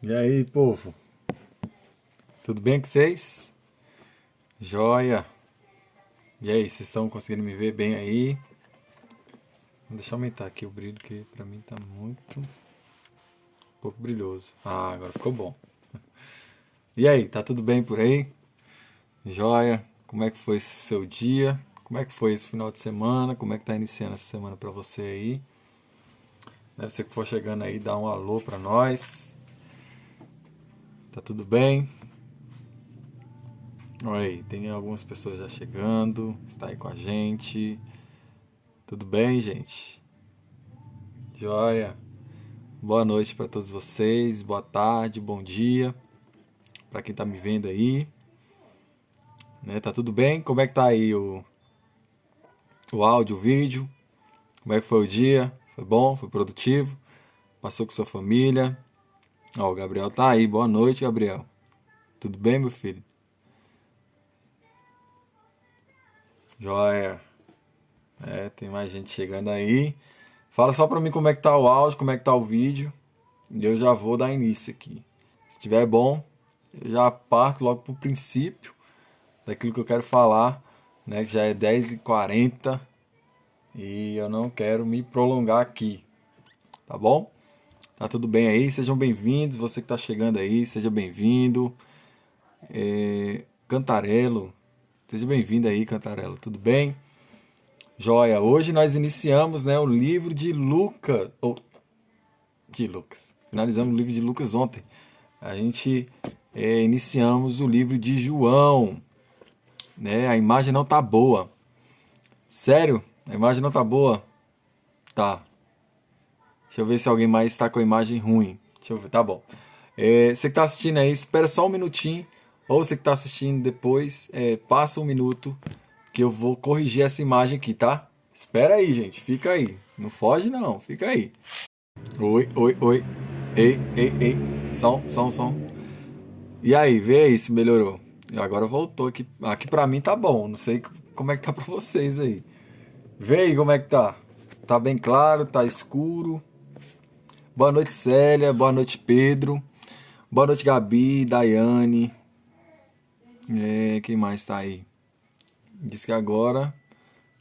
E aí, povo? Tudo bem com vocês? Joia! E aí, vocês estão conseguindo me ver bem aí? Deixa eu aumentar aqui o brilho, que pra mim tá muito pouco brilhoso. Ah, agora ficou bom. E aí, tá tudo bem por aí? Joia! Como é que foi esse seu dia? Como é que foi esse final de semana? Como é que tá iniciando essa semana pra você aí? Você que for chegando aí, dá um alô pra nós. Tá tudo bem? Olha aí, tem algumas pessoas já chegando, está aí com a gente. Tudo bem, gente? Joia. Boa noite para todos vocês, boa tarde, bom dia para quem tá me vendo aí. Né, tá tudo bem? Como é que tá aí o áudio, o vídeo? Como é que foi o dia? Foi bom? Foi produtivo? Passou com sua família? Ó, o Gabriel tá aí. Boa noite, Gabriel. Tudo bem, meu filho? Joia. Tem mais gente chegando aí. Fala só pra mim como é que tá o áudio, como é que tá o vídeo. E eu já vou dar início aqui. Se estiver bom, eu já parto logo pro princípio daquilo que eu quero falar, né? Que já é 10h40 e eu não quero me prolongar aqui, tá bom? Tá tudo bem aí? Sejam bem-vindos. Você que tá chegando aí, seja bem-vindo. Cantarelo, seja bem-vindo aí, Cantarelo. Tudo bem? Joia. Hoje nós iniciamos, né, o livro de Lucas, Finalizamos o livro de Lucas ontem. A gente iniciamos o livro de João, né? A imagem não tá boa. Sério? A imagem não tá boa? Tá. Deixa eu ver se alguém mais está com a imagem ruim. Deixa eu ver, tá bom. Você que tá assistindo aí, espera só um minutinho. Ou você que tá assistindo depois, passa um minuto que eu vou corrigir essa imagem aqui, tá? Espera aí, gente. Fica aí. Não foge não, fica aí. Oi, oi, oi. Ei, ei, ei. Som, som, som. E aí, vê aí se melhorou. E agora voltou aqui. Aqui pra mim tá bom. Não sei como é que tá pra vocês aí. Vê aí como é que tá. Tá bem claro, tá escuro. Boa noite, Célia. Boa noite, Pedro. Boa noite, Gabi, Daiane. Quem mais tá aí? Diz que agora.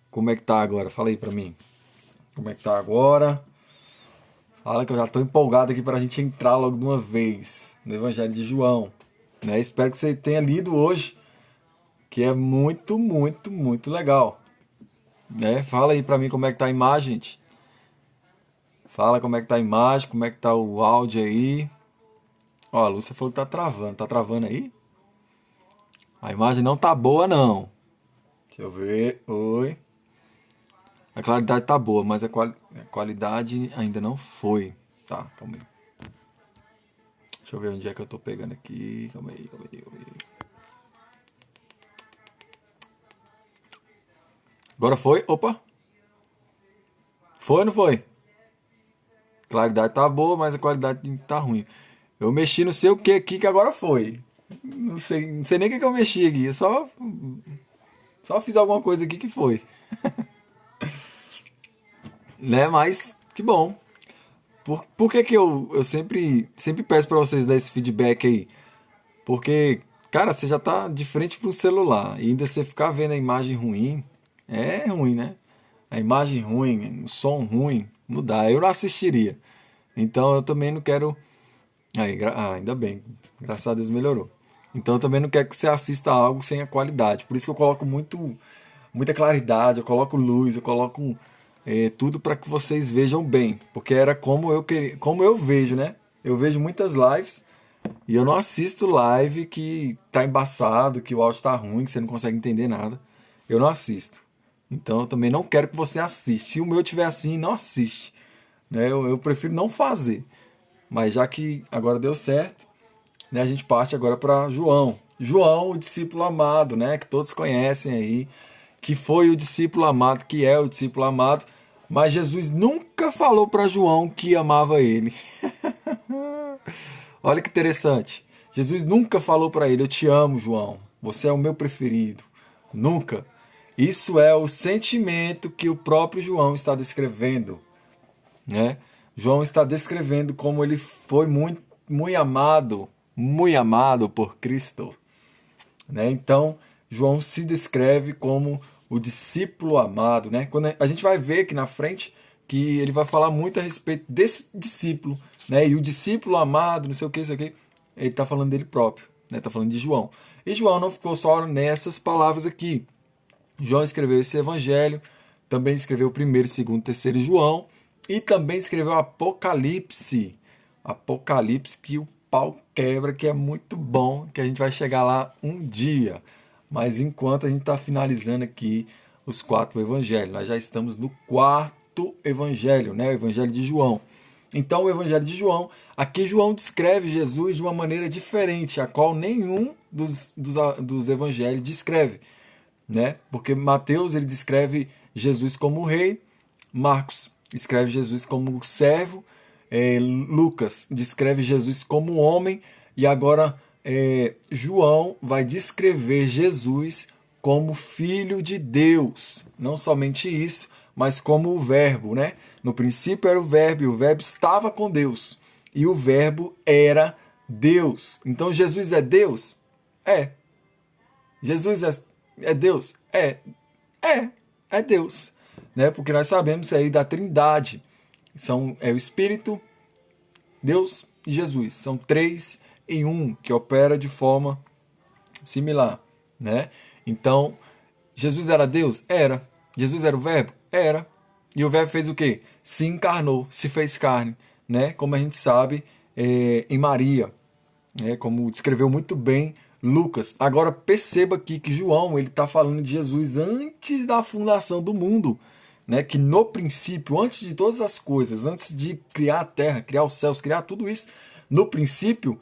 Como é que tá agora? Fala aí pra mim. Como é que tá agora? Fala que eu já tô empolgado aqui pra gente entrar logo de uma vez no Evangelho de João. Né? Espero que você tenha lido hoje, que é muito, muito, muito legal. Né? Fala aí pra mim como é que tá a imagem, gente. Fala como é que tá a imagem, como é que tá o áudio aí. Ó, a Lúcia falou que tá travando. Tá travando aí? A imagem não tá boa, não. Deixa eu ver. Oi. A claridade tá boa, mas a qualidade ainda não foi. Tá, calma aí. Deixa eu ver onde é que eu tô pegando aqui. Calma aí, calma aí, calma aí. Agora foi? Opa! Foi ou não foi? A claridade tá boa, mas a qualidade tá ruim. Eu mexi não sei o que aqui que agora foi. Não sei nem o que eu mexi aqui. Eu só fiz alguma coisa aqui que foi. Né? Mas que bom. Por que eu sempre peço pra vocês dar esse feedback aí? Porque, cara, você já tá de frente pro celular e ainda você ficar vendo a imagem ruim, é ruim, né? A imagem ruim, o som ruim, não dá. Eu não assistiria. Então eu também não quero. Aí, ainda bem, graças a Deus melhorou. Então eu também não quero que você assista algo sem a qualidade. Por isso que eu coloco muita claridade, eu coloco luz, eu coloco tudo para que vocês vejam bem. Porque era como eu queria, como eu vejo, né? Eu vejo muitas lives e eu não assisto live que tá embaçado, que o áudio tá ruim, que você não consegue entender nada. Eu não assisto. Então eu também não quero que você assista. Se o meu tiver assim, não assiste. Né? Eu prefiro não fazer. Mas já que agora deu certo, né, a gente parte agora para João. João, o discípulo amado, né, que todos conhecem aí, que foi o discípulo amado, que é o discípulo amado, mas Jesus nunca falou para João que amava ele. Olha que interessante. Jesus nunca falou para ele: eu te amo, João. Você é o meu preferido. Nunca. Isso é o sentimento que o próprio João está descrevendo, né? João está descrevendo como ele foi muito muito amado por Cristo. Né? Então, João se descreve como o discípulo amado. Né? Quando a gente vai ver aqui na frente que ele vai falar muito a respeito desse discípulo. Né? E o discípulo amado, não sei o que, ele está falando dele próprio. Né? Está falando de João. E João não ficou só nessas palavras aqui. João escreveu esse evangelho, também escreveu o primeiro, segundo, terceiro João, e também escreveu Apocalipse. Apocalipse que o pau quebra, que é muito bom, que a gente vai chegar lá um dia. Mas enquanto a gente está finalizando aqui os 4 evangelhos, nós já estamos no 4º evangelho, né? O evangelho de João. Então, o evangelho de João, aqui João descreve Jesus de uma maneira diferente, a qual nenhum dos evangelhos descreve. Né? Porque Mateus ele descreve Jesus como rei, Marcos escreve Jesus como servo, Lucas descreve Jesus como homem, e agora João vai descrever Jesus como filho de Deus. Não somente isso, mas como o verbo, né? No princípio era o verbo, e o verbo estava com Deus, e o verbo era Deus. Então Jesus é Deus? É. Jesus é Deus? É Deus. Né? Porque nós sabemos aí da Trindade. É o Espírito, Deus e Jesus. São 3 em 1 que opera de forma similar. Né? Então, Jesus era Deus? Era. Jesus era o Verbo? Era. E o Verbo fez o quê? Se encarnou, se fez carne. Né? Como a gente sabe em Maria. Né? Como descreveu muito bem Lucas. Agora perceba aqui que João ele está falando de Jesus antes da fundação do mundo, né? Que no princípio, antes de todas as coisas, antes de criar a terra, criar os céus, criar tudo isso, no princípio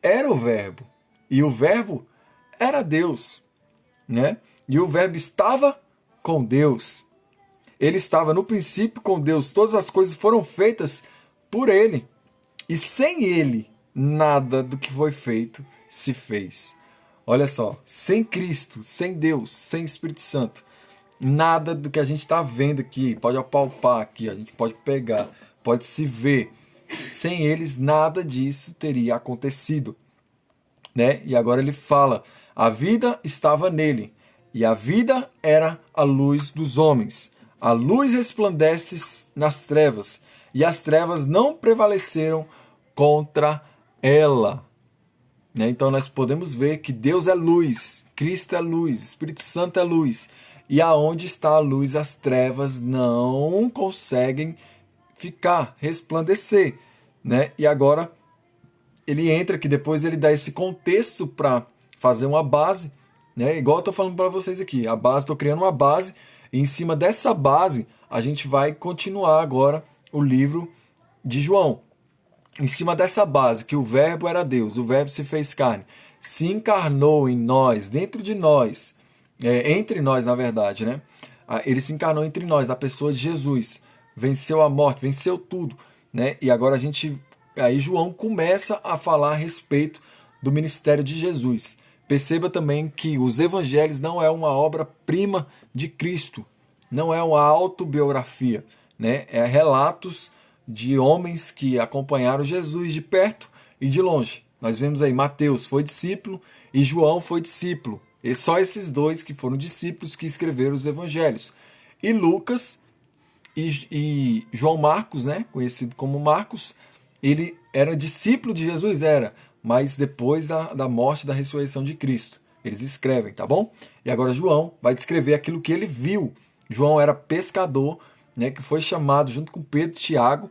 era o Verbo, e o Verbo era Deus, né? E o Verbo estava com Deus. Ele estava no princípio com Deus. Todas as coisas foram feitas por ele, e sem ele nada do que foi feito se fez. Olha só, sem Cristo, sem Deus, sem Espírito Santo, nada do que a gente está vendo aqui, pode apalpar aqui, a gente pode pegar, pode se ver. Sem eles, nada disso teria acontecido. Né? E agora ele fala, a vida estava nele, e a vida era a luz dos homens. A luz resplandece nas trevas, e as trevas não prevaleceram contra ela. Né? Então nós podemos ver que Deus é luz, Cristo é luz, Espírito Santo é luz. E aonde está a luz, as trevas não conseguem ficar, resplandecer. Né? E agora ele entra aqui, depois ele dá esse contexto para fazer uma base. Né? Igual eu estou falando para vocês aqui, a base, estou criando uma base. E em cima dessa base, a gente vai continuar agora o livro de João. Em cima dessa base, que o verbo era Deus, o verbo se fez carne, se encarnou em nós, dentro de nós, entre nós, na verdade, né? Ele se encarnou entre nós, na pessoa de Jesus, venceu a morte, venceu tudo, né? E agora aí João começa a falar a respeito do ministério de Jesus. Perceba também que os evangelhos não é uma obra-prima de Cristo, não é uma autobiografia, né? É relatos de homens que acompanharam Jesus de perto e de longe. Nós vemos aí Mateus foi discípulo e João foi discípulo. E só esses dois que foram discípulos que escreveram os evangelhos. E Lucas e João Marcos, né, conhecido como Marcos, ele era discípulo de Jesus, mas depois da morte e da ressurreição de Cristo. Eles escrevem, tá bom? E agora João vai descrever aquilo que ele viu. João era pescador, né, que foi chamado junto com Pedro, Tiago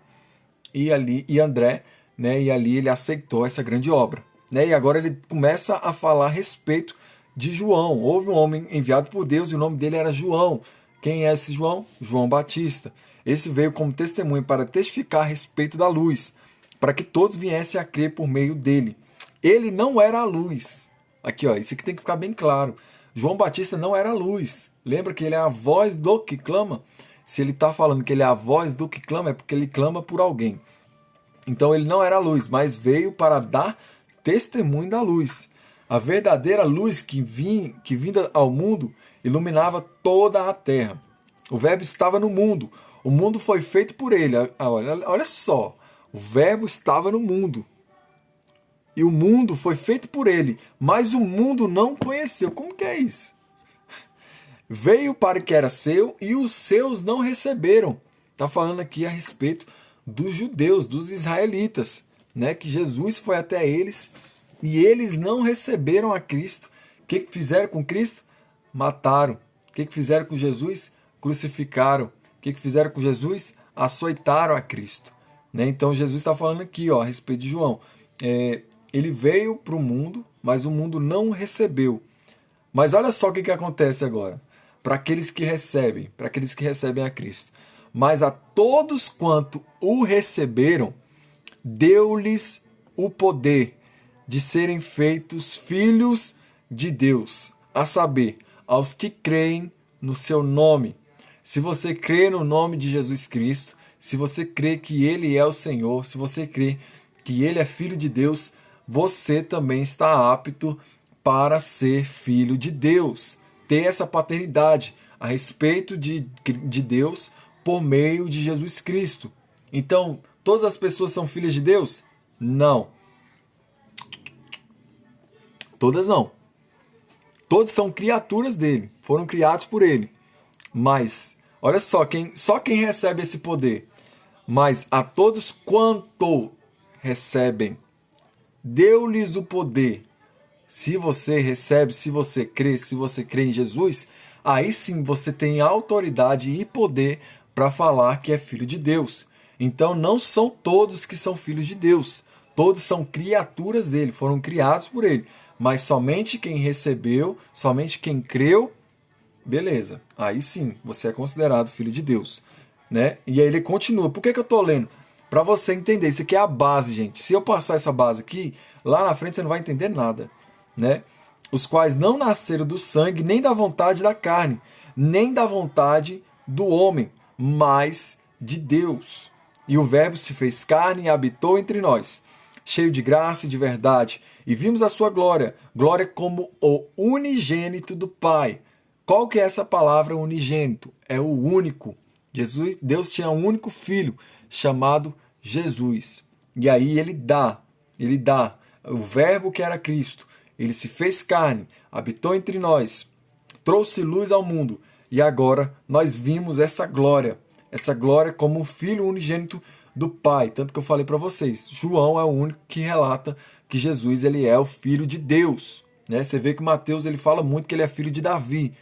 e André, né, e ali ele aceitou essa grande obra. Né, e agora ele começa a falar a respeito de João. Houve um homem enviado por Deus e o nome dele era João. Quem é esse João? João Batista. Esse veio como testemunho para testificar a respeito da luz, para que todos viessem a crer por meio dele. Ele não era a luz. Aqui, ó, isso aqui tem que ficar bem claro. João Batista não era a luz. Lembra que ele é a voz do que clama? Se ele está falando que ele é a voz do que clama, é porque ele clama por alguém. Então ele não era a luz, mas veio para dar testemunho da luz. A verdadeira luz que vinda ao mundo iluminava toda a terra. O verbo estava no mundo. O mundo foi feito por ele. Olha só. O verbo estava no mundo. e o mundo foi feito por ele, mas o mundo não conheceu. Como que é isso? Veio para o que era seu e os seus não receberam. Está falando aqui a respeito dos judeus, dos israelitas, né? Que Jesus foi até eles e eles não receberam a Cristo. O que fizeram com Cristo? Mataram. O que fizeram com Jesus? Crucificaram. O que fizeram com Jesus? Açoitaram a Cristo. Né? Então Jesus está falando aqui a respeito de João. Ele veio para o mundo, mas o mundo não o recebeu. Mas olha só o que acontece agora. Para aqueles que recebem a Cristo. Mas a todos quanto o receberam, deu-lhes o poder de serem feitos filhos de Deus, a saber, aos que creem no seu nome. Se você crê no nome de Jesus Cristo, se você crê que Ele é o Senhor, se você crê que Ele é Filho de Deus, você também está apto para ser filho de Deus. Ter essa paternidade a respeito de Deus por meio de Jesus Cristo. Então, todas as pessoas são filhas de Deus? Não. Todas não. Todos são criaturas dele, foram criados por ele. Mas, olha só quem recebe esse poder. Mas a todos quanto recebem, deu-lhes o poder. Se você recebe, se você crê em Jesus, aí sim você tem autoridade e poder para falar que é filho de Deus. Então não são todos que são filhos de Deus. Todos são criaturas dele, foram criados por ele. Mas somente quem recebeu, somente quem creu, beleza. Aí sim, você é considerado filho de Deus. Né? E aí ele continua. Por que eu estou lendo? Para você entender. Isso aqui é a base, gente. Se eu passar essa base aqui, lá na frente você não vai entender nada. Né? Os quais não nasceram do sangue, nem da vontade da carne, nem da vontade do homem, mas de Deus. E o Verbo se fez carne e habitou entre nós, cheio de graça e de verdade, e vimos a sua glória, glória como o unigênito do Pai. Qual que é essa palavra unigênito? É o único. Deus tinha um único filho, chamado Jesus. E aí ele dá o Verbo que era Cristo. Ele se fez carne, habitou entre nós, trouxe luz ao mundo. E agora nós vimos essa glória como um filho unigênito do Pai. Tanto que eu falei para vocês, João é o único que relata que Jesus ele é o Filho de Deus. Né? Você vê que Mateus ele fala muito que ele é filho de Davi.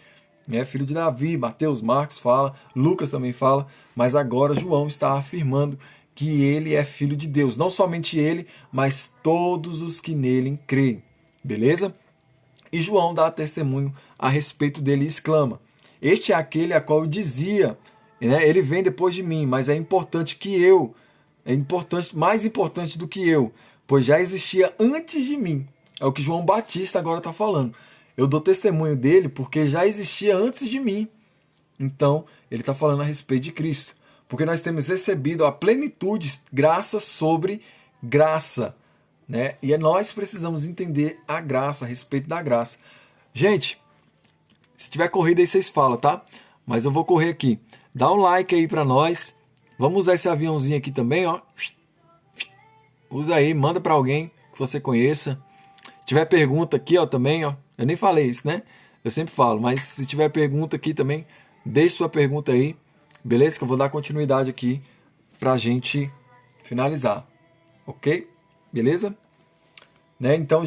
Né? Filho de Davi, Mateus, Marcos fala, Lucas também fala, mas agora João está afirmando que ele é filho de Deus. Não somente ele, mas todos os que nele creem. Beleza? E João dá testemunho a respeito dele e exclama: este é aquele a qual eu dizia, né? Ele vem depois de mim, mas é importante que eu, mais importante do que eu, pois já existia antes de mim. É o que João Batista agora está falando. Eu dou testemunho dele porque já existia antes de mim. Então, ele está falando a respeito de Cristo. Porque nós temos recebido a plenitude, graça sobre graça. Né? E nós precisamos entender a graça, a respeito da graça. Gente, se tiver corrida aí vocês falam, tá? Mas eu vou correr aqui. Dá um like aí pra nós. Vamos usar esse aviãozinho aqui também, ó. Usa aí, manda pra alguém que você conheça. Se tiver pergunta aqui, ó, também, ó. Eu nem falei isso, né? Eu sempre falo, mas se tiver pergunta aqui também, deixe sua pergunta aí. Beleza? Que eu vou dar continuidade aqui pra gente finalizar. Ok? Beleza? Né? Então,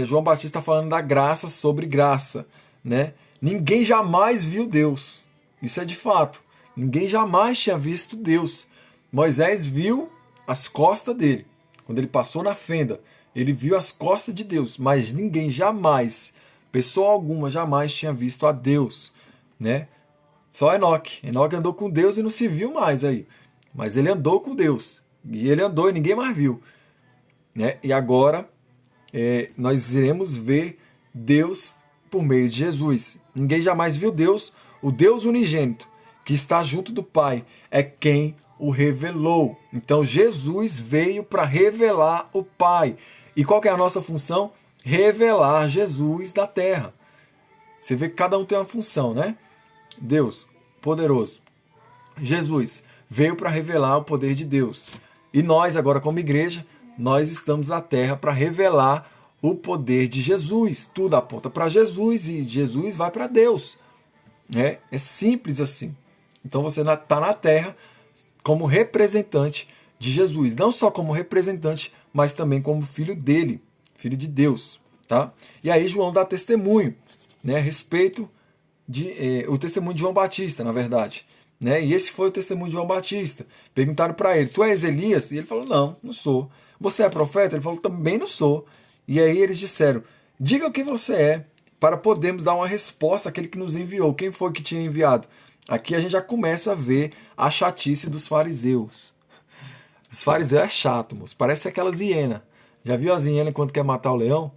João Batista está falando da graça sobre graça. Né? Ninguém jamais viu Deus. Isso é de fato. Ninguém jamais tinha visto Deus. Moisés viu as costas dele. Quando ele passou na fenda, ele viu as costas de Deus. Mas ninguém jamais, pessoa alguma, jamais tinha visto a Deus. Né? Só Enoque. Enoque andou com Deus e não se viu mais aí. Mas ele andou com Deus. E ele andou e ninguém mais viu. Né? E agora nós iremos ver Deus por meio de Jesus. Ninguém jamais viu Deus, o Deus unigênito, que está junto do Pai, é quem o revelou. Então Jesus veio para revelar o Pai. E qual que é a nossa função? Revelar Jesus da terra. Você vê que cada um tem uma função, né? Deus, poderoso. Jesus veio para revelar o poder de Deus. E nós, agora como igreja, nós estamos na terra para revelar o poder de Jesus. Tudo aponta para Jesus e Jesus vai para Deus. É simples assim. Então você está na terra como representante de Jesus. Não só como representante, mas também como filho dele, filho de Deus. Tá? E aí João dá testemunho, né, a respeito o testemunho de João Batista, na verdade. Né? E esse foi o testemunho de João Batista. Perguntaram para ele, tu és Elias? E ele falou, não, não sou. Você é profeta? Ele falou, também não sou. E aí eles disseram, diga o que você é, para podermos dar uma resposta àquele que nos enviou. Quem foi que tinha enviado? Aqui a gente já começa a ver a chatice dos fariseus. Os fariseus é chato, moço. Parece aquelas hienas. Já viu as hienas quando quer matar o leão?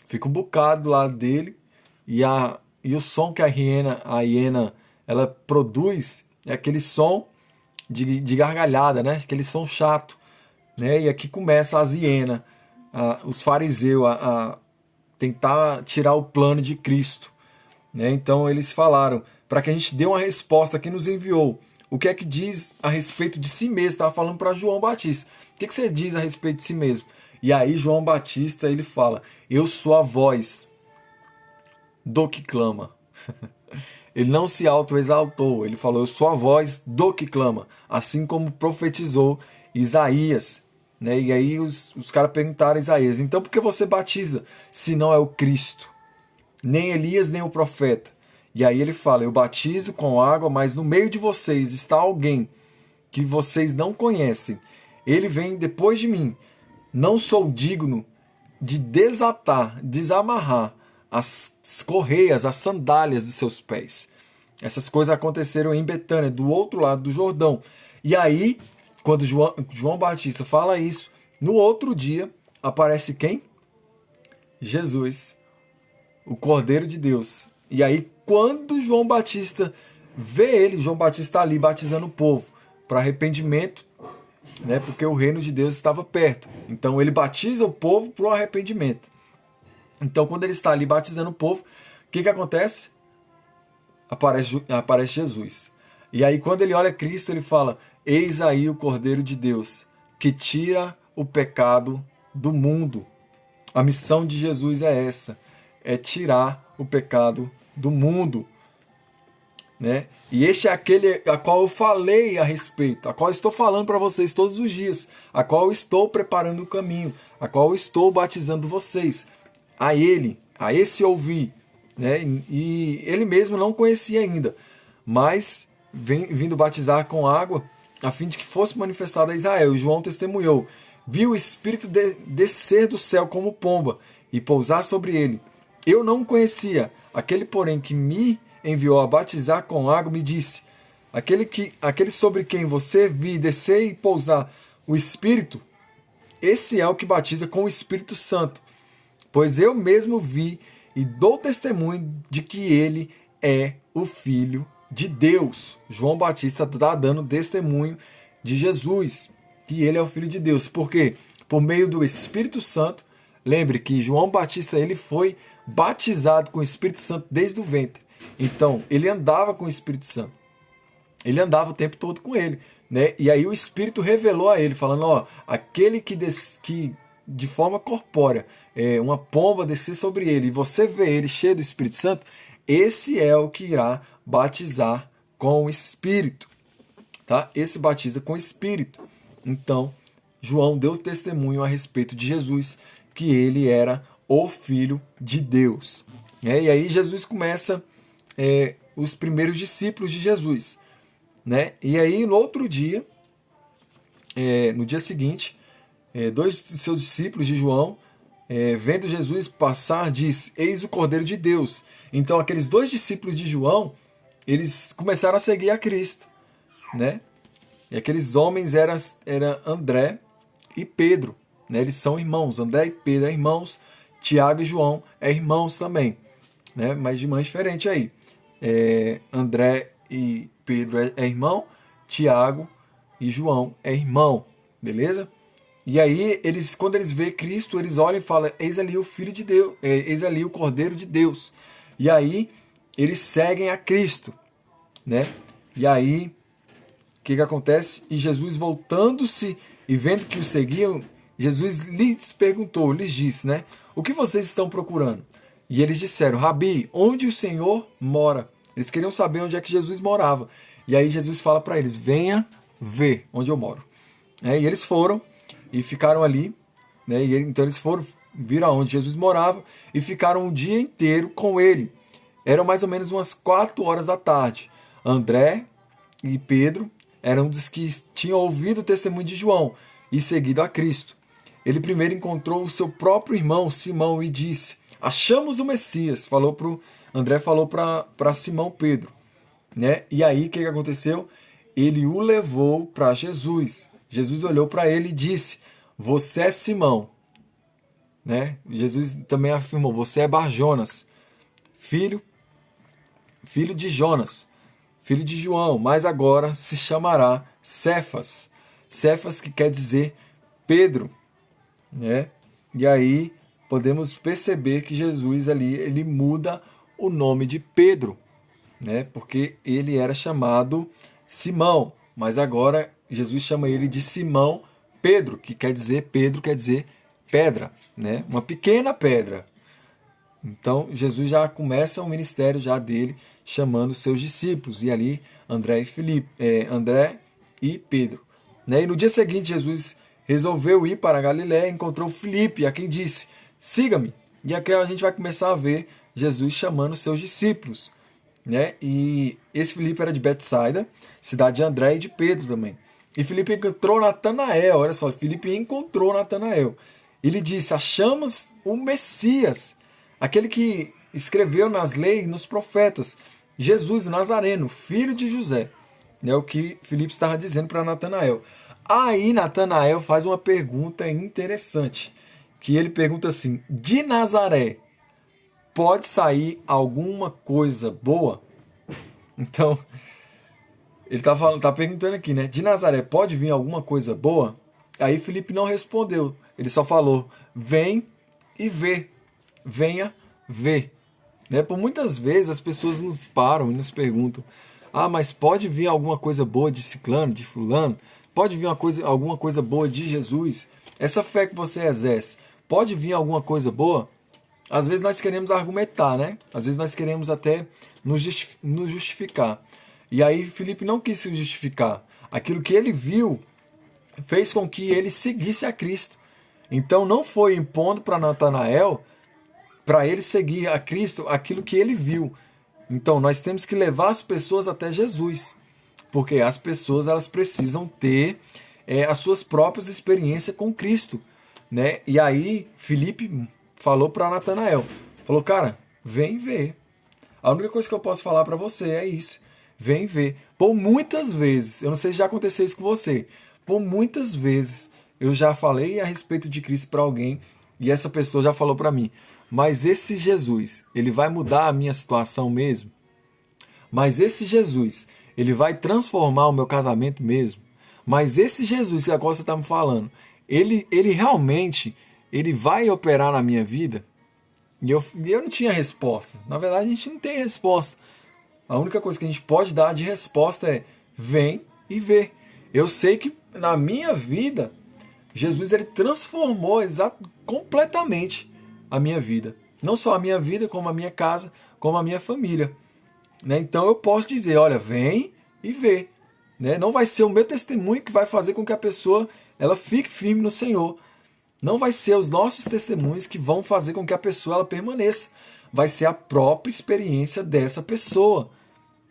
Fica um bocado do lado dele e o som que a hiena ela produz é aquele som de gargalhada, né? Aquele som chato. Né? E aqui começa as hienas, os fariseus, a tentar tirar o plano de Cristo. Né? Então eles falaram, para que a gente dê uma resposta a quem nos enviou. O que é que diz a respeito de si mesmo? Estava falando para João Batista. O que você diz a respeito de si mesmo? E aí João Batista ele fala, eu sou a voz do que clama. Ele não se autoexaltou, ele falou, eu sou a voz do que clama, assim como profetizou Isaías. Né? E aí os caras perguntaram a Isaías, então por que você batiza se não é o Cristo? Nem Elias, nem o profeta. E aí ele fala, eu batizo com água, mas no meio de vocês está alguém que vocês não conhecem. Ele vem depois de mim. Não sou digno de desamarrar as correias, as sandálias dos seus pés. Essas coisas aconteceram em Betânia, do outro lado do Jordão. E aí, quando João Batista fala isso, no outro dia aparece quem? Jesus, o Cordeiro de Deus. E aí, quando João Batista vê ele, João Batista está ali batizando o povo para arrependimento, né, porque o reino de Deus estava perto. Então ele batiza o povo para o arrependimento. Então quando ele está ali batizando o povo, o que acontece? Aparece Jesus. E aí quando ele olha Cristo, ele fala, eis aí o Cordeiro de Deus, que tira o pecado do mundo. A missão de Jesus é essa, é tirar o pecado do mundo. Né? E este é aquele a qual eu falei a respeito, a qual eu estou falando para vocês todos os dias, a qual eu estou preparando o caminho, a qual eu estou batizando vocês. A ele, a esse ouvi. Né? E ele mesmo não conhecia ainda, mas vindo batizar com água, a fim de que fosse manifestado a Israel. E João testemunhou, viu o Espírito descer do céu como pomba e pousar sobre ele. Eu não o conhecia, aquele porém que me enviou a batizar com água me disse, aquele sobre quem você vi descer e pousar o Espírito, esse é o que batiza com o Espírito Santo, pois eu mesmo vi e dou testemunho de que ele é o Filho de Deus. João Batista está dando testemunho de Jesus, que ele é o Filho de Deus. Por quê? Por meio do Espírito Santo. Lembre que João Batista ele foi batizado com o Espírito Santo desde o ventre. Então, ele andava com o Espírito Santo. Ele andava o tempo todo com ele. Né? E aí o Espírito revelou a ele, falando, ó, aquele que de forma corpórea, uma pomba descer sobre ele, e você vê ele cheio do Espírito Santo, esse é o que irá batizar com o Espírito. Tá? Esse batiza com o Espírito. Então, João deu testemunho a respeito de Jesus, que ele era o Filho de Deus. E aí Jesus começa os primeiros discípulos de Jesus. Né? E aí, no outro dia, no dia seguinte, dois de seus discípulos de João, vendo Jesus passar, diz, eis o Cordeiro de Deus. Então, aqueles dois discípulos de João, eles começaram a seguir a Cristo. Né? E aqueles homens eram André e Pedro. Né? Eles são irmãos. André e Pedro são irmãos. Tiago e João são irmãos também. Né? Mas de mãe diferente aí. André e Pedro é irmão. Tiago e João é irmão. Beleza? E aí, quando eles veem Cristo, eles olham e falam, eis ali o Filho de Deus, eis ali o Cordeiro de Deus. E aí, eles seguem a Cristo. Né? E aí, o que acontece? E Jesus, voltando-se e vendo que o seguiam, Jesus lhes perguntou, lhes disse, né? O que vocês estão procurando? E eles disseram, Rabi, onde o Senhor mora? Eles queriam saber onde é que Jesus morava. E aí Jesus fala para eles, venha ver onde eu moro. E eles foram e ficaram ali, né? Então eles foram, viram onde Jesus morava e ficaram o dia inteiro com ele. Eram mais ou menos umas 4 horas da tarde. André e Pedro eram dos que tinham ouvido o testemunho de João e seguido a Cristo. Ele primeiro encontrou o seu próprio irmão, Simão, e disse, achamos o Messias. André falou para Simão Pedro. Né? E aí, o que aconteceu? Ele o levou para Jesus. Jesus olhou para ele e disse, você é Simão. Né? Jesus também afirmou, você é Bar-Jonas, filho de Jonas, filho de João, mas agora se chamará Cefas. Cefas que quer dizer Pedro. Né? E aí podemos perceber que Jesus ali, ele muda o nome de Pedro, né? Porque ele era chamado Simão, mas agora Jesus chama ele de Simão Pedro, que quer dizer, Pedro quer dizer pedra, né? Uma pequena pedra. Então Jesus já começa o ministério já dele, chamando seus discípulos, e ali André e Pedro. Né? E no dia seguinte Jesus resolveu ir para a Galiléia, encontrou Filipe, a quem disse, siga-me. E aqui a gente vai começar a ver Jesus chamando seus discípulos. Né? E esse Filipe era de Betsaida, cidade de André e de Pedro também. E Filipe encontrou Natanael, olha só, Filipe encontrou Natanael. Ele disse, achamos o Messias, aquele que escreveu nas leis, nos profetas, Jesus, o Nazareno, filho de José. É o que Filipe estava dizendo para Natanael. Aí Natanael faz uma pergunta interessante, que ele pergunta assim, de Nazaré pode sair alguma coisa boa? Então, ele tá perguntando aqui, né? De Nazaré pode vir alguma coisa boa? Aí Filipe não respondeu, ele só falou, vem e vê, venha ver. Né? Por muitas vezes as pessoas nos param e nos perguntam, mas pode vir alguma coisa boa de ciclano, de fulano? Pode vir alguma coisa boa de Jesus? Essa fé que você exerce, pode vir alguma coisa boa? Às vezes nós queremos argumentar, né? Às vezes nós queremos até nos justificar. E aí Filipe não quis se justificar. Aquilo que ele viu fez com que ele seguisse a Cristo. Então não foi impondo para Natanael, para ele seguir a Cristo, aquilo que ele viu. Então nós temos que levar as pessoas até Jesus. Porque as pessoas elas precisam ter as suas próprias experiências com Cristo. Né? E aí Filipe falou para Natanael, falou, cara, vem ver. A única coisa que eu posso falar para você é isso, vem ver. Por muitas vezes, eu não sei se já aconteceu isso com você, por muitas vezes eu já falei a respeito de Cristo para alguém e essa pessoa já falou para mim, mas esse Jesus, ele vai mudar a minha situação mesmo? Mas esse Jesus, ele vai transformar o meu casamento mesmo? Mas esse Jesus que agora você está me falando, ele realmente, ele vai operar na minha vida? E eu não tinha resposta. Na verdade, a gente não tem resposta. A única coisa que a gente pode dar de resposta é, vem e vê. Eu sei que na minha vida, Jesus ele transformou completamente a minha vida. Não só a minha vida, como a minha casa, como a minha família. Né? Então eu posso dizer, olha, vem e vê. Né? Não vai ser o meu testemunho que vai fazer com que a pessoa ela fique firme no Senhor. Não vai ser os nossos testemunhos que vão fazer com que a pessoa ela permaneça. Vai ser a própria experiência dessa pessoa.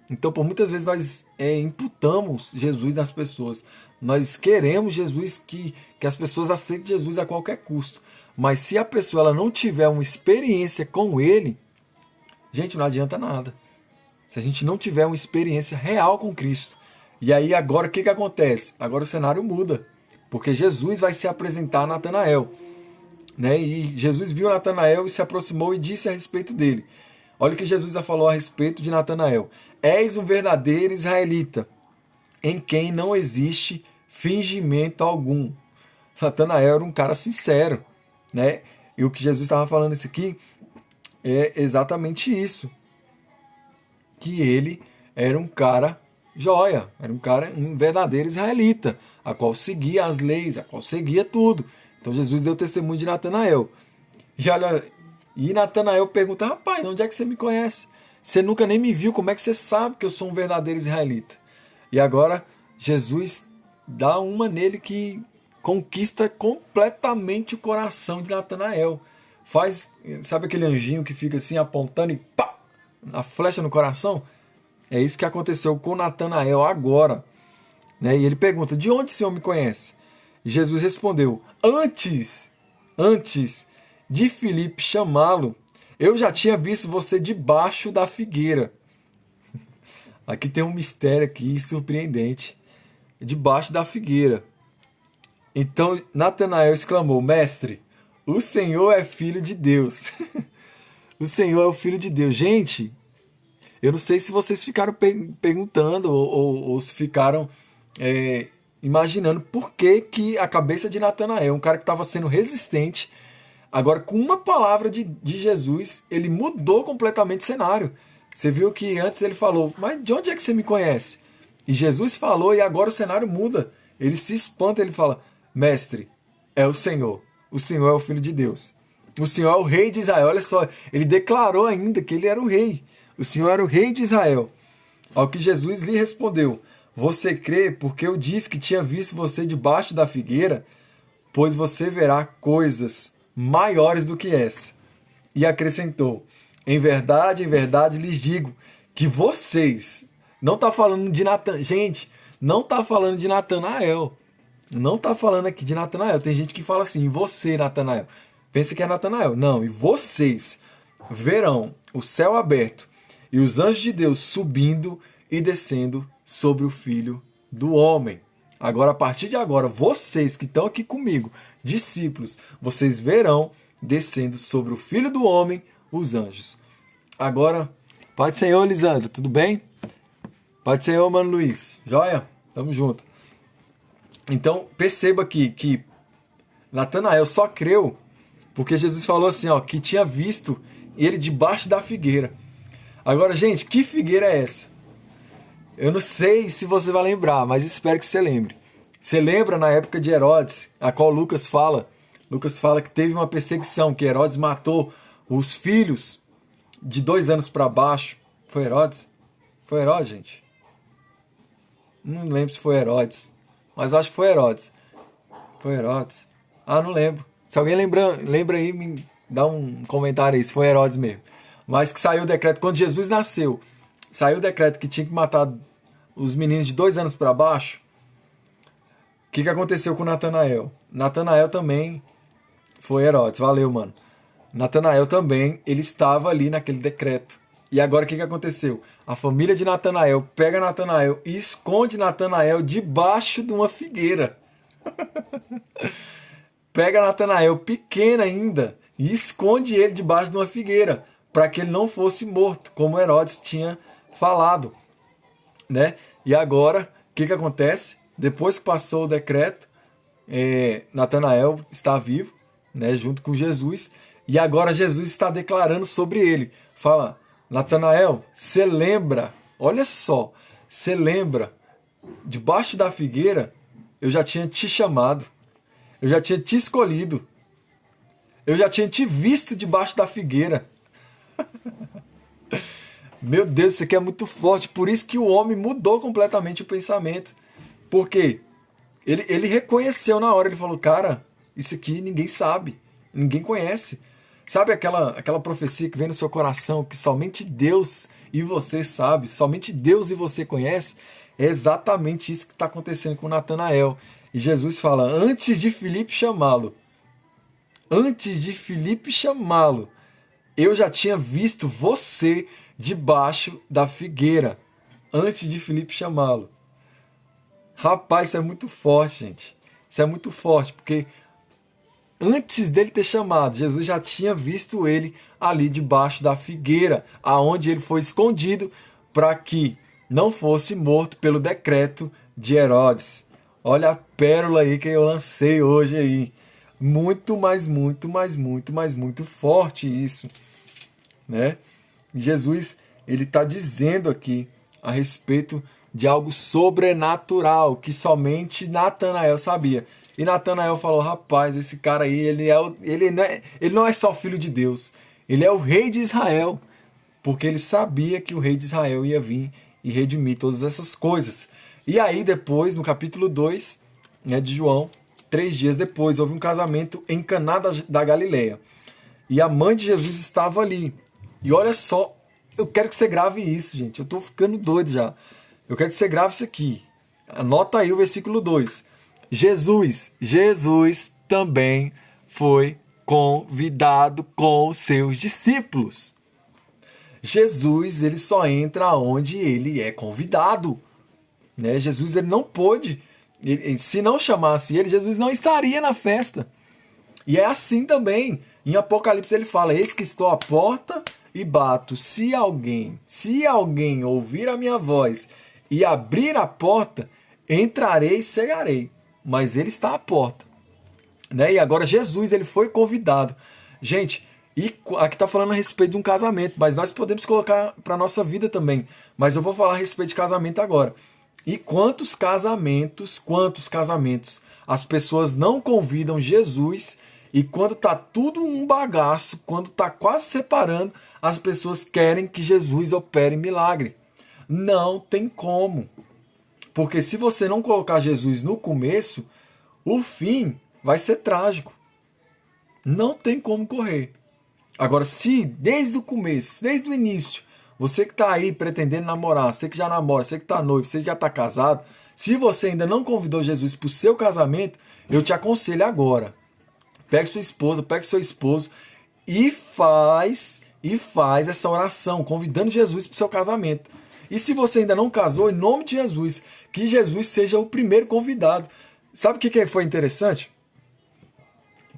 Então, por muitas vezes nós imputamos Jesus nas pessoas. Nós queremos Jesus, que as pessoas aceitem Jesus a qualquer custo. Mas se a pessoa ela não tiver uma experiência com Ele, gente, não adianta nada. Se a gente não tiver uma experiência real com Cristo. E aí agora o que acontece? Agora o cenário muda. Porque Jesus vai se apresentar a Natanael. Né? E Jesus viu Natanael e se aproximou e disse a respeito dele. Olha o que Jesus já falou a respeito de Natanael. És um verdadeiro israelita, em quem não existe fingimento algum. Natanael era um cara sincero. Né? E o que Jesus estava falando isso aqui é exatamente isso. Que ele era um cara joia, era um verdadeiro israelita, a qual seguia as leis, a qual seguia tudo. Então Jesus deu testemunho de Natanael. E olha, e Natanael pergunta: rapaz, onde é que você me conhece? Você nunca nem me viu, como é que você sabe que eu sou um verdadeiro israelita? E agora Jesus dá uma nele que conquista completamente o coração de Natanael. Faz, sabe aquele anjinho que fica assim apontando e pá, a flecha no coração? É isso que aconteceu com Natanael agora. Né? E ele pergunta: de onde o Senhor me conhece? E Jesus respondeu: antes de Filipe chamá-lo, eu já tinha visto você debaixo da figueira. Aqui tem um mistério aqui surpreendente. Debaixo da figueira. Então Natanael exclamou: mestre, o Senhor é filho de Deus. O Senhor é o filho de Deus. Gente, eu não sei se vocês ficaram perguntando ou se ficaram imaginando por que a cabeça de Natanael, um cara que estava sendo resistente, agora com uma palavra de Jesus, ele mudou completamente o cenário. Você viu que antes ele falou: mas de onde é que você me conhece? E Jesus falou e agora o cenário muda. Ele se espanta, ele fala: mestre, é o Senhor. O Senhor é o Filho de Deus. O Senhor é o rei de Israel. Olha só, ele declarou ainda que ele era o rei. O Senhor era o rei de Israel. Ao que Jesus lhe respondeu: você crê porque eu disse que tinha visto você debaixo da figueira? Pois você verá coisas maiores do que essa. E acrescentou: em verdade lhes digo que vocês... Não está falando de Natanael. Gente, não está falando de Natanael. Não está falando aqui de Natanael. Tem gente que fala assim: você, Natanael. Pensa que é Natanael. Não, e vocês verão o céu aberto e os anjos de Deus subindo e descendo sobre o Filho do Homem. Agora, a partir de agora, vocês que estão aqui comigo, discípulos, vocês verão descendo sobre o Filho do Homem os anjos. Agora, Pai do Senhor, Lisandro, tudo bem? Pai do Senhor, Mano Luiz, joia? Tamo junto. Então, perceba aqui que Natanael só creu porque Jesus falou assim, ó, que tinha visto ele debaixo da figueira. Agora, gente, que figueira é essa? Eu não sei se você vai lembrar, mas espero que você lembre. Você lembra na época de Herodes, a qual Lucas fala? Lucas fala que teve uma perseguição, que Herodes matou os filhos de 2 anos para baixo. Foi Herodes? Foi Herodes, gente? Não lembro se foi Herodes, mas acho que foi Herodes. Foi Herodes? Ah, não lembro. Se alguém lembra aí, me dá um comentário aí se foi Herodes mesmo. Mas que saiu o decreto, quando Jesus nasceu, saiu o decreto que tinha que matar os meninos de 2 anos para baixo. O que aconteceu com Natanael? Natanael também foi Herodes. Valeu, mano. Natanael também, ele estava ali naquele decreto. E agora o que aconteceu? A família de Natanael pega Natanael e esconde Natanael debaixo de uma figueira. Pega Natanael pequeno ainda e esconde ele debaixo de uma figueira, para que ele não fosse morto, como Herodes tinha falado, né? E agora, o que acontece? Depois que passou o decreto, Natanael está vivo, né, junto com Jesus, e agora Jesus está declarando sobre ele. Fala: Natanael, você lembra? Olha só, você lembra? Debaixo da figueira, eu já tinha te chamado, eu já tinha te escolhido, eu já tinha te visto debaixo da figueira. Meu Deus, isso aqui é muito forte. Por isso que o homem mudou completamente o pensamento. Por quê? Ele reconheceu na hora, ele falou: cara, isso aqui ninguém sabe, ninguém conhece. Sabe aquela profecia que vem no seu coração, que somente Deus e você sabe, somente Deus e você conhece? É exatamente isso que está acontecendo com Natanael. E Jesus fala: antes de Filipe chamá-lo, eu já tinha visto você debaixo da figueira, antes de Filipe chamá-lo. Rapaz, isso é muito forte, gente. Isso é muito forte, porque antes dele ter chamado, Jesus já tinha visto ele ali debaixo da figueira, aonde ele foi escondido para que não fosse morto pelo decreto de Herodes. Olha a pérola aí que eu lancei hoje aí. Muito forte isso, né? Jesus, ele está dizendo aqui a respeito de algo sobrenatural que somente Natanael sabia. E Natanael falou, rapaz, esse cara aí, ele não é só filho de Deus, ele é o rei de Israel, porque ele sabia que o rei de Israel ia vir e redimir todas essas coisas. E aí depois, no capítulo 2, né, de João, 3 dias depois, houve um casamento em Caná da Galileia. E a mãe de Jesus estava ali. E olha só, eu quero que você grave isso, gente. Eu tô ficando doido já. Eu quero que você grave isso aqui. Anota aí o versículo 2. Jesus também foi convidado com os seus discípulos. Jesus, ele só entra onde ele é convidado. Né? Jesus, ele não pôde. Se não chamasse ele, Jesus não estaria na festa. E é assim também. Em Apocalipse ele fala, eis que estou à porta e bato. Se alguém ouvir a minha voz e abrir a porta, entrarei e cegarei. Mas ele está à porta. Né? E agora Jesus, ele foi convidado. Gente, e aqui está falando a respeito de um casamento, mas nós podemos colocar para a nossa vida também. Mas eu vou falar a respeito de casamento agora. E quantos casamentos as pessoas não convidam Jesus e quando tá tudo um bagaço, quando tá quase separando, as pessoas querem que Jesus opere milagre. Não tem como. Porque se você não colocar Jesus no começo, o fim vai ser trágico. Não tem como correr. Agora, se desde o começo, desde o início, você que está aí pretendendo namorar, você que já namora, você que está noivo, você que já está casado, se você ainda não convidou Jesus para o seu casamento, eu te aconselho agora. Pegue sua esposa, pegue seu esposo e faz essa oração, convidando Jesus para o seu casamento. E se você ainda não casou, em nome de Jesus, que Jesus seja o primeiro convidado. Sabe o que foi interessante?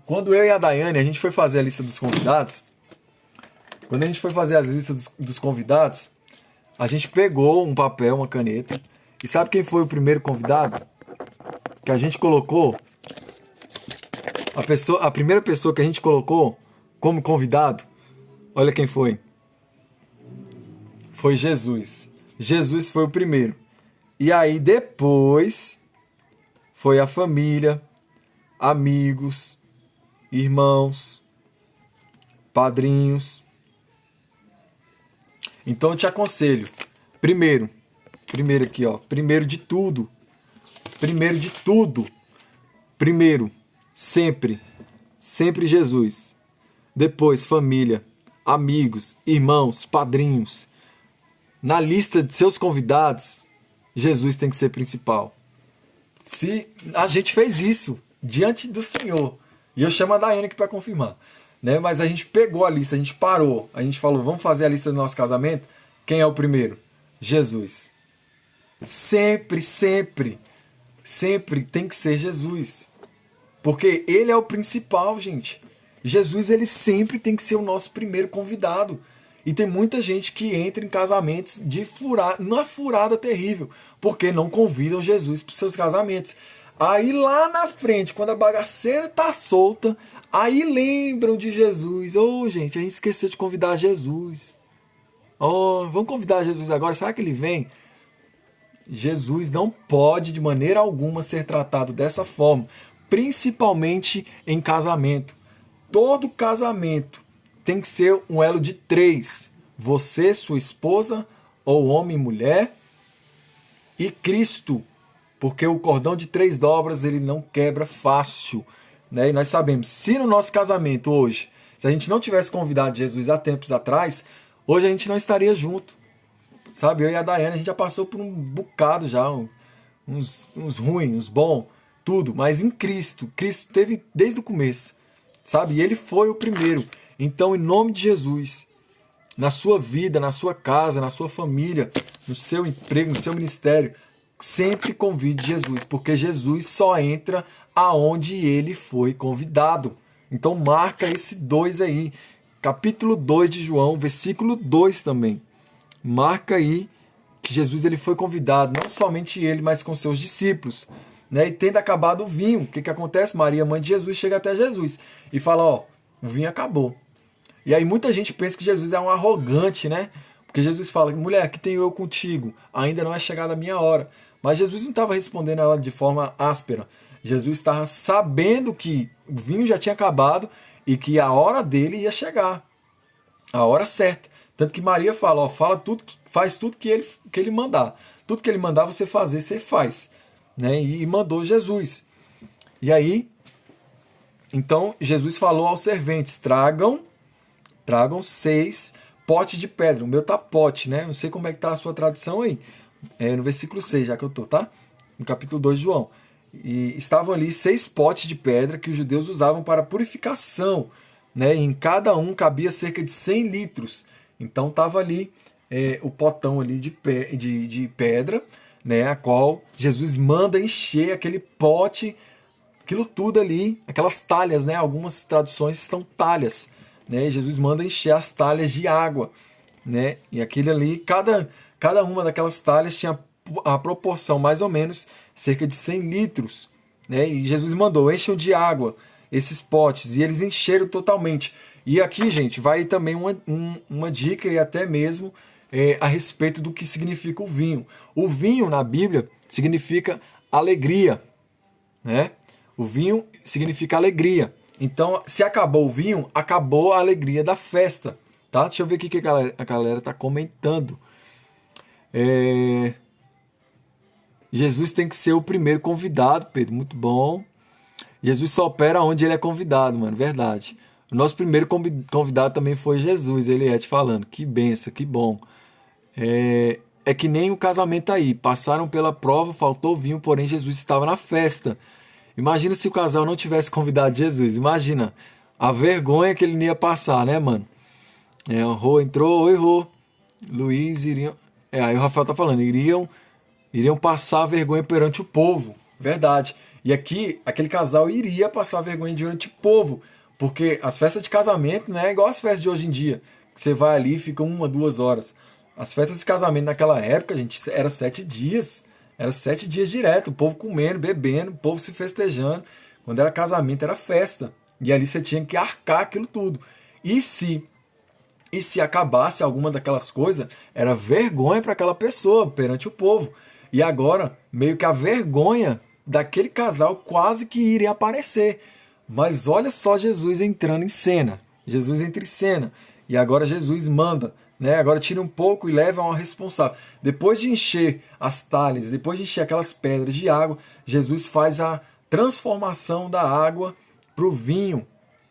Quando eu e a Daiane, a gente foi fazer a lista dos convidados, quando a gente foi fazer a lista dos convidados, a gente pegou um papel, uma caneta, e sabe quem foi o primeiro convidado? Que a gente colocou, a primeira pessoa que a gente colocou como convidado, olha quem foi. Foi Jesus. Jesus foi o primeiro. E aí depois foi a família, amigos, irmãos, padrinhos. Então eu te aconselho, primeiro aqui, ó, primeiro de tudo, sempre Jesus. Depois família, amigos, irmãos, padrinhos. Na lista de seus convidados, Jesus tem que ser principal. Se a gente fez isso diante do Senhor, e eu chamo a Daiane aqui para confirmar, né? Mas a gente pegou a lista, a gente parou, a gente falou, vamos fazer a lista do nosso casamento? Quem é o primeiro? Jesus. Sempre tem que ser Jesus. Porque ele é o principal, gente. Jesus, ele sempre tem que ser o nosso primeiro convidado. E tem muita gente que entra em casamentos numa furada terrível, porque não convidam Jesus para os seus casamentos. Aí lá na frente, quando a bagaceira tá solta, aí lembram de Jesus. Gente, a gente esqueceu de convidar Jesus. Vamos convidar Jesus agora, será que ele vem? Jesus não pode de maneira alguma ser tratado dessa forma, principalmente em casamento. Todo casamento tem que ser um elo de 3. Você, sua esposa, ou homem e mulher, e Cristo. Porque o cordão de 3 dobras, ele não quebra fácil. Né? E nós sabemos, se no nosso casamento hoje, se a gente não tivesse convidado Jesus há tempos atrás, hoje a gente não estaria junto. Sabe, eu e a Daiane, a gente já passou por um bocado já, uns ruins, uns bons, tudo. Mas em Cristo teve desde o começo, sabe? E ele foi o primeiro. Então, em nome de Jesus, na sua vida, na sua casa, na sua família, no seu emprego, no seu ministério, sempre convide Jesus, porque Jesus só entra aonde ele foi convidado. Então, marca esse 2 aí, capítulo 2 de João, versículo 2 também. Marca aí que Jesus ele foi convidado, não somente ele, mas com seus discípulos. Né? E tendo acabado o vinho, o que acontece? Maria, mãe de Jesus, chega até Jesus e fala, o vinho acabou. E aí muita gente pensa que Jesus é um arrogante, né? Porque Jesus fala, mulher, que tenho eu contigo? Ainda não é chegada a minha hora. Mas Jesus não estava respondendo ela de forma áspera. Jesus estava sabendo que o vinho já tinha acabado e que a hora dele ia chegar, a hora certa. Tanto que Maria fala, ó, faz tudo que ele mandar. Tudo que ele mandar você fazer, você faz. Né? E mandou Jesus. E aí, então, Jesus falou aos serventes, tragam 6 potes de pedra. O meu tá pote, né? Não sei como é que tá a sua tradução aí. No versículo 6, já que eu tô, tá? No capítulo 2 de João. E estavam ali 6 potes de pedra que os judeus usavam para purificação, né? E em cada um cabia cerca de 100 litros. Então estava ali o potão ali de pedra, né? A qual Jesus manda encher aquele pote, aquilo tudo ali, aquelas talhas, né? Algumas traduções estão talhas, né? Jesus manda encher as talhas de água, né? E aquele ali, cada uma daquelas talhas tinha a proporção mais ou menos cerca de 100 litros, né? E Jesus mandou, encham de água esses potes, e eles encheram totalmente. E aqui, gente, vai também uma dica e até mesmo a respeito do que significa o vinho. O vinho na Bíblia significa alegria, né? O vinho significa alegria. Então, se acabou o vinho, acabou a alegria da festa, tá? Deixa eu ver o que a galera tá comentando. Jesus tem que ser o primeiro convidado, Pedro. Muito bom. Jesus só opera onde ele é convidado, mano. Verdade. O nosso primeiro convidado também foi Jesus, ele te falando. Que benção, que bom. É que nem o casamento aí. Passaram pela prova, faltou vinho, porém Jesus estava na festa. Imagina se o casal não tivesse convidado Jesus. Imagina a vergonha que ele não ia passar, né, mano? O Rô entrou. Oi, Rô. Luiz iriam... aí o Rafael tá falando. Iriam passar vergonha perante o povo. Verdade. E aqui, aquele casal iria passar vergonha diante do povo. Porque as festas de casamento não é igual as festas de hoje em dia. Que você vai ali e fica 1, 2 horas. As festas de casamento naquela época, gente, era 7 dias. Era 7 dias direto. O povo comendo, bebendo, o povo se festejando. Quando era casamento, era festa. E ali você tinha que arcar aquilo tudo. E se acabasse alguma daquelas coisas, era vergonha para aquela pessoa perante o povo. E agora, meio que a vergonha daquele casal quase que iria aparecer. Mas olha só Jesus entrando em cena. Jesus entra em cena. E agora Jesus manda, né? Agora tira um pouco e leva uma responsável. Depois de encher as talhas, depois de encher aquelas pedras de água, Jesus faz a transformação da água para o vinho,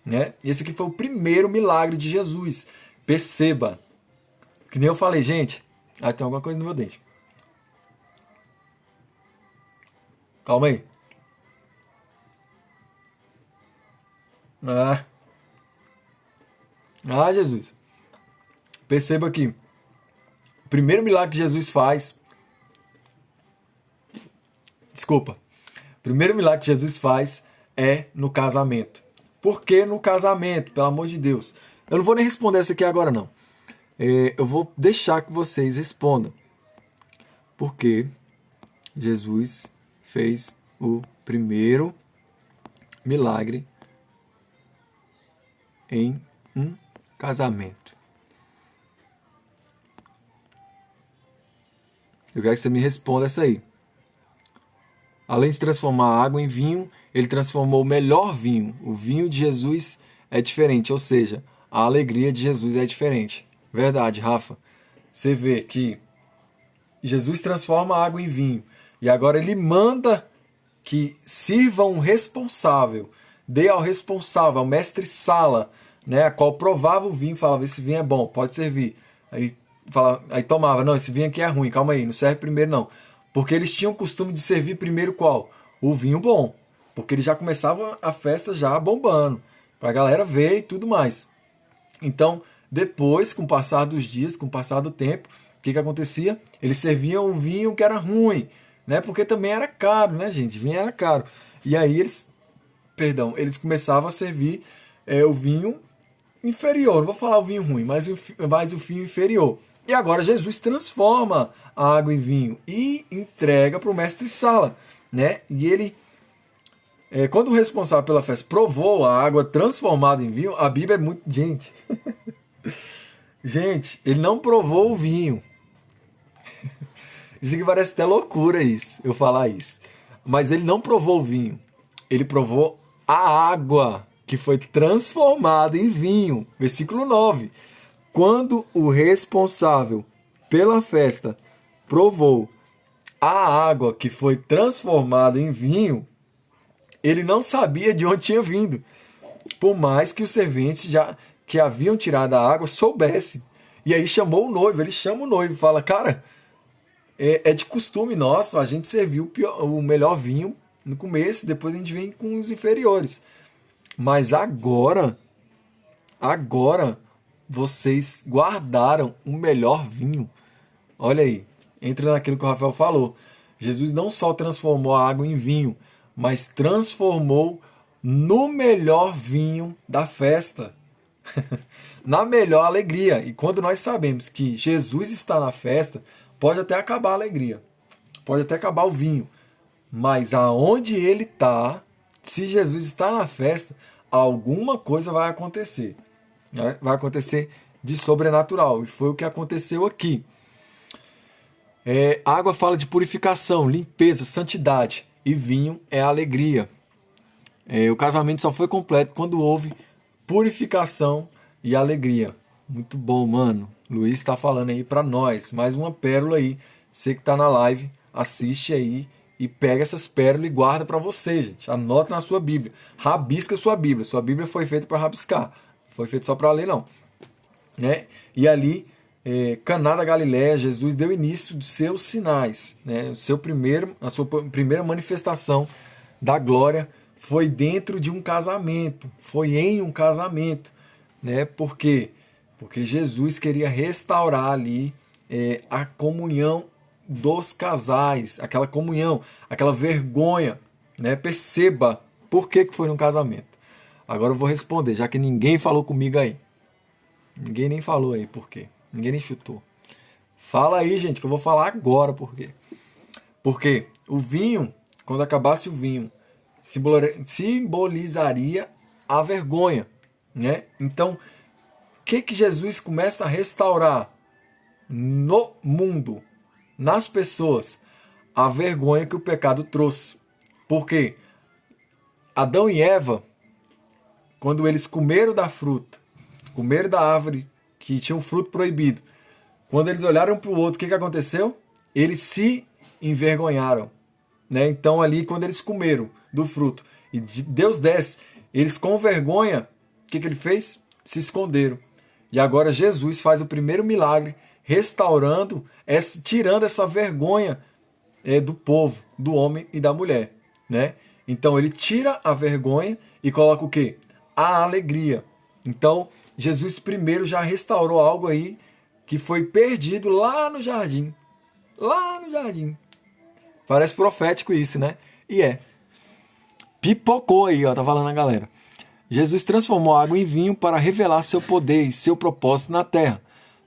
né? Esse aqui foi o primeiro milagre de Jesus. Perceba. Que nem eu falei, gente. Tem alguma coisa no meu dente. Calma aí. Jesus. Perceba aqui. O primeiro milagre que Jesus faz. Desculpa. O primeiro milagre que Jesus faz é no casamento. Por que no casamento? Pelo amor de Deus. Eu não vou nem responder essa aqui agora, não. Eu vou deixar que vocês respondam. Porque Jesus fez o primeiro milagre em um casamento. Eu quero que você me responda essa aí. Além de transformar a água em vinho, ele transformou o melhor vinho. O vinho de Jesus é diferente, ou seja, a alegria de Jesus é diferente. Verdade, Rafa. Você vê que Jesus transforma a água em vinho. E agora ele manda que sirva um responsável. Dê ao responsável, ao mestre sala, né, a qual provava o vinho, falava, esse vinho é bom, pode servir. Aí tomava, não, esse vinho aqui é ruim, calma aí, não serve primeiro não. Porque eles tinham o costume de servir primeiro qual? O vinho bom. Porque eles já começavam a festa já bombando, pra galera ver e tudo mais. Então, depois, com o passar dos dias, com o passar do tempo, o que acontecia? Eles serviam um vinho que era ruim, né? Porque também era caro, né, gente? Vinho era caro. E aí eles começavam a servir o vinho inferior. Não vou falar o vinho ruim, mas o vinho inferior. E agora Jesus transforma a água em vinho e entrega para o mestre sala, né? E ele, quando o responsável pela festa provou a água transformada em vinho, a Bíblia é muito... Gente, gente, ele não provou o vinho. Isso aqui parece até loucura isso, eu falar isso. Mas ele não provou o vinho. Ele provou a água que foi transformada em vinho. Versículo 9. Quando o responsável pela festa provou a água que foi transformada em vinho, ele não sabia de onde tinha vindo, por mais que os serventes já que haviam tirado a água soubessem. E aí chamou o noivo, ele chama o noivo e fala, cara, é de costume nosso, a gente serviu o melhor vinho no começo, depois a gente vem com os inferiores. Mas agora vocês guardaram o melhor vinho. Olha aí, entra naquilo que o Rafael falou. Jesus não só transformou a água em vinho, mas transformou no melhor vinho da festa. Na melhor alegria. E quando nós sabemos que Jesus está na festa, pode até acabar a alegria, pode até acabar o vinho, mas aonde ele está, se Jesus está na festa, alguma coisa vai acontecer. Né? Vai acontecer de sobrenatural. E foi o que aconteceu aqui. Água fala de purificação, limpeza, santidade. E vinho é alegria. O casamento só foi completo quando houve purificação e alegria. Muito bom, mano. Luiz está falando aí para nós. Mais uma pérola aí. Você que está na live, assiste aí e pega essas pérolas e guarda para você, gente. Anota na sua Bíblia. Rabisca sua Bíblia. Sua Bíblia foi feita para rabiscar. Não foi feita só para ler, não. Né? E ali, Caná da Galileia, Jesus deu início dos seus sinais. Né? A sua primeira manifestação da glória foi dentro de um casamento. Foi em um casamento. Né? Por quê? Porque Jesus queria restaurar ali a comunhão dos casais, aquela comunhão, aquela vergonha. Né? Perceba por que foi num casamento. Agora eu vou responder, já que ninguém falou comigo aí. Ninguém nem falou aí por quê. Ninguém nem chutou. Fala aí, gente, que eu vou falar agora por quê. Porque o vinho, quando acabasse o vinho, simbolizaria a vergonha. Né? Então, o que Jesus começa a restaurar no mundo, nas pessoas? A vergonha que o pecado trouxe. Porque Adão e Eva, quando eles comeram da fruta, comeram da árvore que tinha um fruto proibido, quando eles olharam para o outro, o que aconteceu? Eles se envergonharam. Né? Então ali, quando eles comeram do fruto, e Deus desce, eles com vergonha, o que ele fez? Se esconderam. E agora Jesus faz o primeiro milagre, restaurando, tirando essa vergonha do povo, do homem e da mulher. Né? Então ele tira a vergonha e coloca o quê? A alegria. Então Jesus primeiro já restaurou algo aí que foi perdido lá no jardim. Lá no jardim. Parece profético isso, né? E pipocou aí, ó, tá falando a galera. Jesus transformou a água em vinho para revelar seu poder e seu propósito na terra.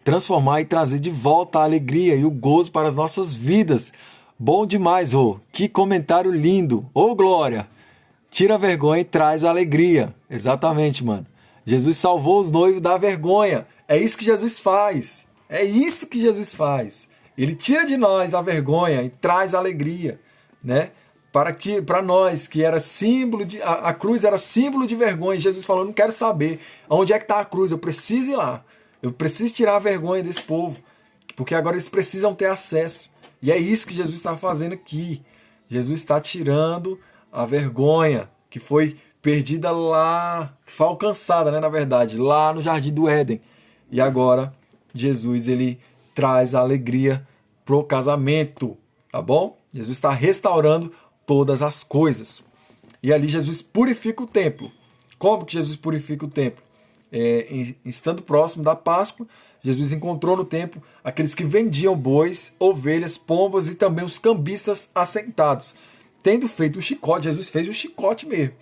Transformar e trazer de volta a alegria e o gozo para as nossas vidas. Bom demais, ô. Que comentário lindo. Ô, glória. Tira a vergonha e traz a alegria. Exatamente, mano. Jesus salvou os noivos da vergonha. É isso que Jesus faz. É isso que Jesus faz. Ele tira de nós a vergonha e traz a alegria, né? Para nós, que era símbolo de... A cruz era símbolo de vergonha. Jesus falou, não quero saber onde é que está a cruz. Eu preciso ir lá. Eu preciso tirar a vergonha desse povo. Porque agora eles precisam ter acesso. E é isso que Jesus está fazendo aqui. Jesus está tirando a vergonha que foi perdida lá, que foi alcançada, né, na verdade, lá no Jardim do Éden. E agora, Jesus, ele traz a alegria pro casamento, tá bom? Jesus está restaurando todas as coisas. E ali Jesus purifica o templo. Como que Jesus purifica o templo? Estando próximo da Páscoa, Jesus encontrou no templo aqueles que vendiam bois, ovelhas, pombas e também os cambistas assentados. Tendo feito um chicote, Jesus fez um chicote mesmo.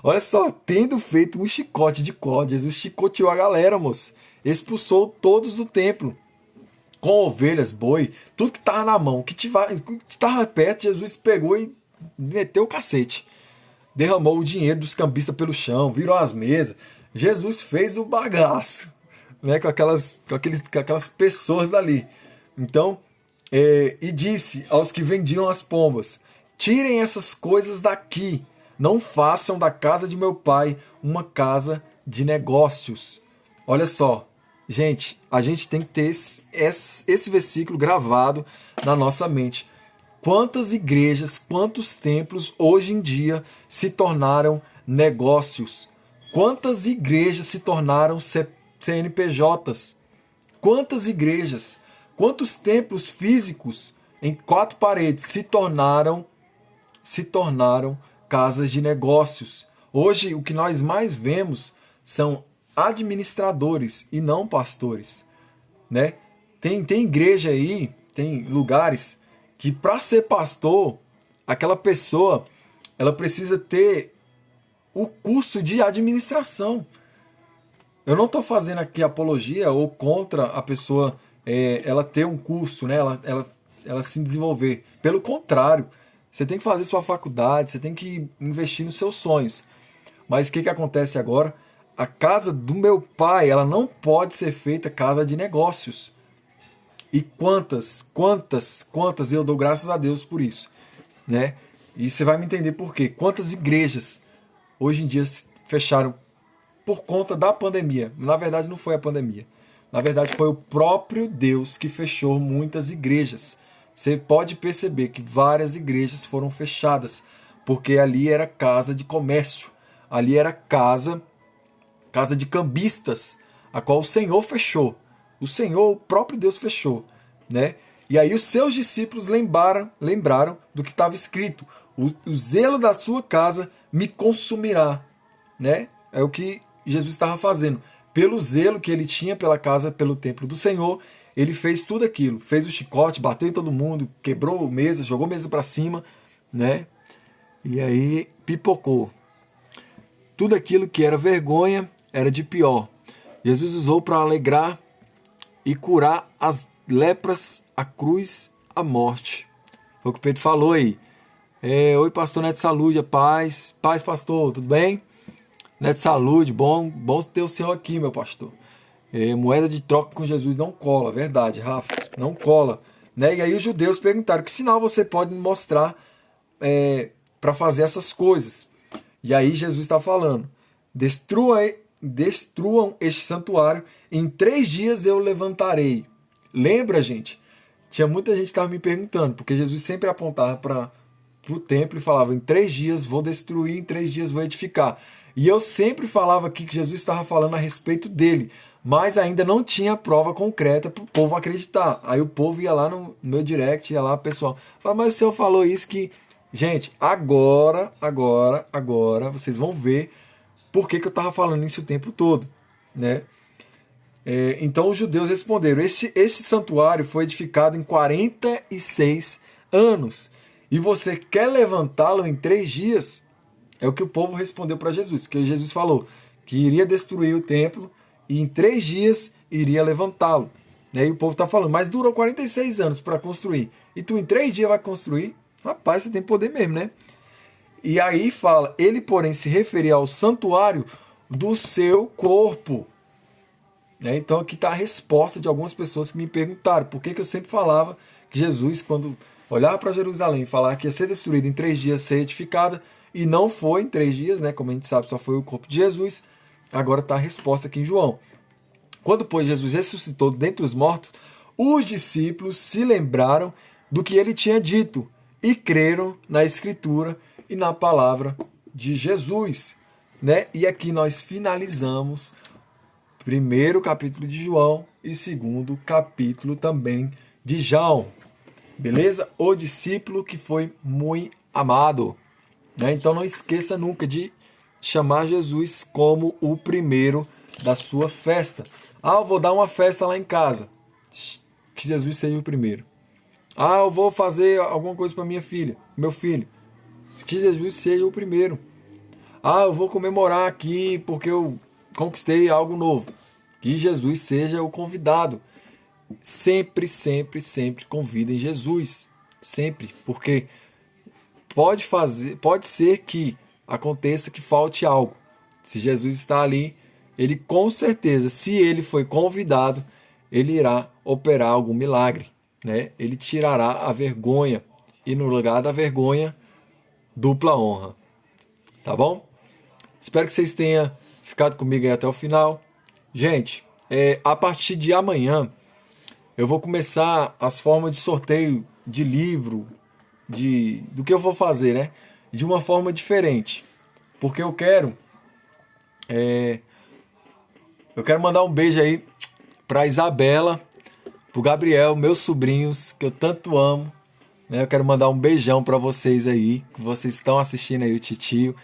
Olha só, tendo feito um chicote de corda, Jesus chicoteou a galera, moço. Expulsou todos do templo. Com ovelhas, boi, tudo que estava na mão, que estava perto, Jesus pegou e meteu o cacete. Derramou o dinheiro dos cambistas pelo chão, virou as mesas. Jesus fez o bagaço, né, com aquelas pessoas dali. Então, E disse aos que vendiam as pombas: tirem essas coisas daqui, não façam da casa de meu pai uma casa de negócios. Olha só, gente, a gente tem que ter esse versículo gravado na nossa mente. Quantas igrejas, quantos templos hoje em dia se tornaram negócios? Quantas igrejas se tornaram CNPJs? Quantas igrejas, quantos templos físicos em quatro paredes se tornaram casas de negócios? Hoje o que nós mais vemos são administradores e não pastores, né? Tem igreja aí, tem lugares que para ser pastor, aquela pessoa, ela precisa ter o curso de administração. Eu não estou fazendo aqui apologia ou contra a pessoa ela ter um curso, né? Ela se desenvolver. Pelo contrário, você tem que fazer sua faculdade, você tem que investir nos seus sonhos. Mas o que acontece agora? A casa do meu pai, ela não pode ser feita casa de negócios. E quantas, eu dou graças a Deus por isso, né? E você vai me entender por quê. Quantas igrejas hoje em dia fecharam por conta da pandemia. Na verdade, não foi a pandemia. Na verdade, foi o próprio Deus que fechou muitas igrejas. Você pode perceber que várias igrejas foram fechadas, porque ali era casa de comércio. Ali era casa de cambistas, a qual o Senhor fechou. O Senhor, o próprio Deus fechou, né? E aí os seus discípulos lembraram do que estava escrito: o zelo da sua casa me consumirá, né? É o que Jesus estava fazendo. Pelo zelo que ele tinha pela casa, pelo templo do Senhor, ele fez tudo aquilo. Fez o chicote, bateu em todo mundo, quebrou mesa, jogou mesa para cima, né? E aí pipocou. Tudo aquilo que era vergonha era de pior. Jesus usou para alegrar e curar as lepras, a cruz, a morte. Foi o que o Pedro falou aí. Oi, pastor Neto Saúde, paz, pastor, tudo bem? Neto Saúde, bom ter o senhor aqui, meu pastor. Moeda de troca com Jesus não cola, verdade, Rafa, não cola. Né? E aí os judeus perguntaram: que sinal você pode me mostrar para fazer essas coisas? E aí Jesus está falando: destruam este santuário, em 3 dias eu levantarei. Lembra, gente? Tinha muita gente que estava me perguntando, porque Jesus sempre apontava para o templo e falava: em 3 dias vou destruir, em 3 dias vou edificar. E eu sempre falava aqui que Jesus estava falando a respeito dele, mas ainda não tinha prova concreta para o povo acreditar. Aí o povo ia lá no meu direct, ia lá, pessoal, falava: mas o senhor falou isso que... Gente, agora, vocês vão ver por que eu estava falando isso o tempo todo, né? Então os judeus responderam: esse santuário foi edificado em 46 anos, e você quer levantá-lo em 3 dias? É o que o povo respondeu para Jesus, porque Jesus falou que iria destruir o templo e em 3 dias iria levantá-lo. E o povo está falando: mas durou 46 anos para construir, e tu em 3 dias vai construir? Rapaz, você tem poder mesmo, né? E aí fala: ele, porém, se referia ao santuário do seu corpo. Então aqui está a resposta de algumas pessoas que me perguntaram por que eu sempre falava que Jesus, quando olhava para Jerusalém, falava que ia ser destruída em 3 dias, ser edificada, e não foi em 3 dias, né? Como a gente sabe, só foi o corpo de Jesus. Agora está a resposta aqui em João. Quando, pois, Jesus ressuscitou dentre os mortos, os discípulos se lembraram do que ele tinha dito e creram na Escritura e na palavra de Jesus, né? E aqui nós finalizamos primeiro capítulo de João e segundo capítulo também de João. Beleza? O discípulo que foi muito amado, né? Então não esqueça nunca de chamar Jesus como o primeiro da sua festa. Eu vou dar uma festa lá em casa. Que Jesus seja o primeiro. Eu vou fazer alguma coisa para minha filha, meu filho. Que Jesus seja o primeiro. Eu vou comemorar aqui porque eu conquistei algo novo. Que Jesus seja o convidado. Sempre convidem Jesus. Sempre. Porque pode ser que aconteça que falte algo. Se Jesus está ali, ele com certeza, se ele foi convidado, ele irá operar algum milagre. né? Ele tirará a vergonha e no lugar da vergonha, dupla honra. Tá bom? Espero que vocês tenham ficado comigo aí até o final. Gente, a partir de amanhã eu vou começar as formas de sorteio de livro, do que eu vou fazer, né? De uma forma diferente. Porque eu quero mandar um beijo aí pra Isabela, pro Gabriel, meus sobrinhos, que eu tanto amo. Né? Eu quero mandar um beijão pra vocês aí, que vocês estão assistindo aí o Titio.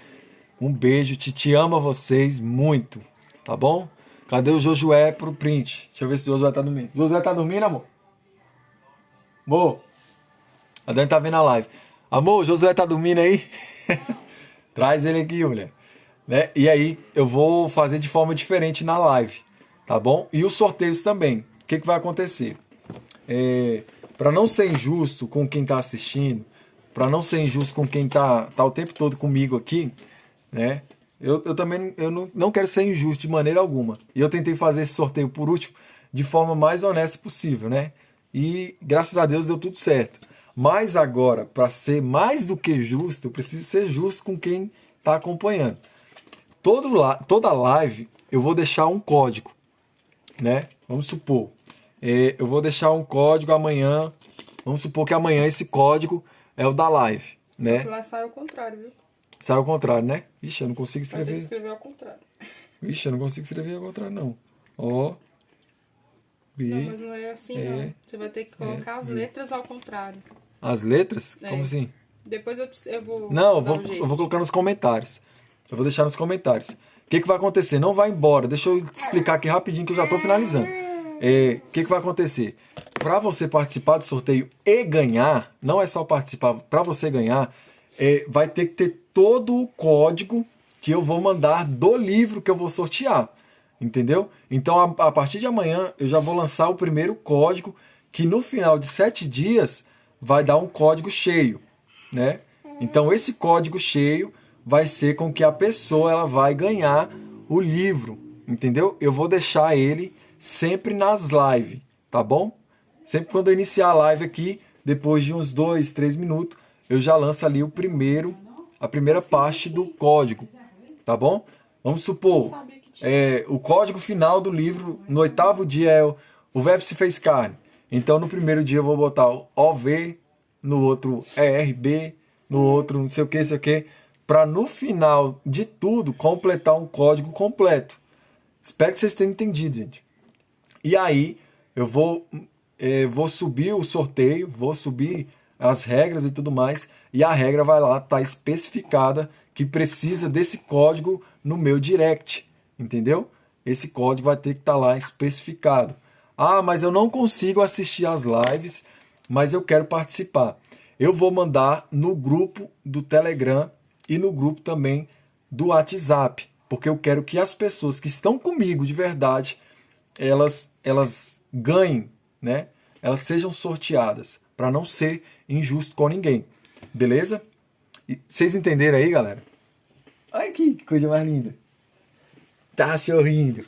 Um beijo, Titi ama vocês muito, tá bom? Cadê o Josué pro print? Deixa eu ver se o Josué tá dormindo. Josué tá dormindo, amor? Amor? A Dani tá vendo a live. Amor, o Josué tá dormindo aí? Traz ele aqui, mulher. Né? E aí, eu vou fazer de forma diferente na live, tá bom? E os sorteios também. O que vai acontecer? Para não ser injusto com quem tá assistindo, para não ser injusto com quem tá o tempo todo comigo aqui, né? Eu também não quero ser injusto de maneira alguma. E eu tentei fazer esse sorteio por último de forma mais honesta possível, né? E graças a Deus deu tudo certo. Mas agora, para ser mais do que justo, eu preciso ser justo com quem está acompanhando. Toda live eu vou deixar um código, né? Vamos supor, eu vou deixar um código amanhã. Vamos supor que amanhã esse código é o da live, né? Só que lá sai ao contrário, viu? Sai ao contrário, né? Ixi, eu não consigo escrever. Vai ter que escrever ao contrário. Ixi, eu não consigo escrever ao contrário, não. Ó. B. Não, mas não é assim, não. Você vai ter que colocar as letras ao contrário. As letras? Como assim? Depois eu vou. Não, dar um jeito. eu vou colocar nos comentários. Eu vou deixar nos comentários. O que vai acontecer? Não vai embora. Deixa eu te explicar aqui rapidinho que eu já estou finalizando. O que vai acontecer? Para você participar do sorteio e ganhar, não é só participar, para você ganhar, vai ter que ter todo o código que eu vou mandar do livro que eu vou sortear. Entendeu? Então, a partir de amanhã, eu já vou lançar o primeiro código, que no final de 7 dias vai dar um código cheio, né? Então, esse código cheio vai ser com que a pessoa ela vai ganhar o livro, entendeu? Eu vou deixar ele sempre nas lives, tá bom? Sempre quando eu iniciar a live aqui, depois de uns 2, 3 minutos, eu já lanço ali a primeira parte do código, tá bom? Vamos supor, o código final do livro, no 8º dia é o Verbo se fez carne. Então, no primeiro dia eu vou botar o OV, no outro ERB, no outro não sei o que, para no final de tudo completar um código completo. Espero que vocês tenham entendido, gente. E aí, eu vou subir o sorteio, vou subir as regras e tudo mais, e a regra vai lá, tá especificada que precisa desse código no meu direct, entendeu? Esse código vai ter que estar lá especificado. Ah, mas eu não consigo assistir às lives, mas eu quero participar. Eu vou mandar no grupo do Telegram e no grupo também do WhatsApp, porque eu quero que as pessoas que estão comigo de verdade, elas ganhem, né? Elas sejam sorteadas, para não ser injusto com ninguém. Beleza? E vocês entenderam aí, galera? Olha que coisa mais linda. Tá sorrindo.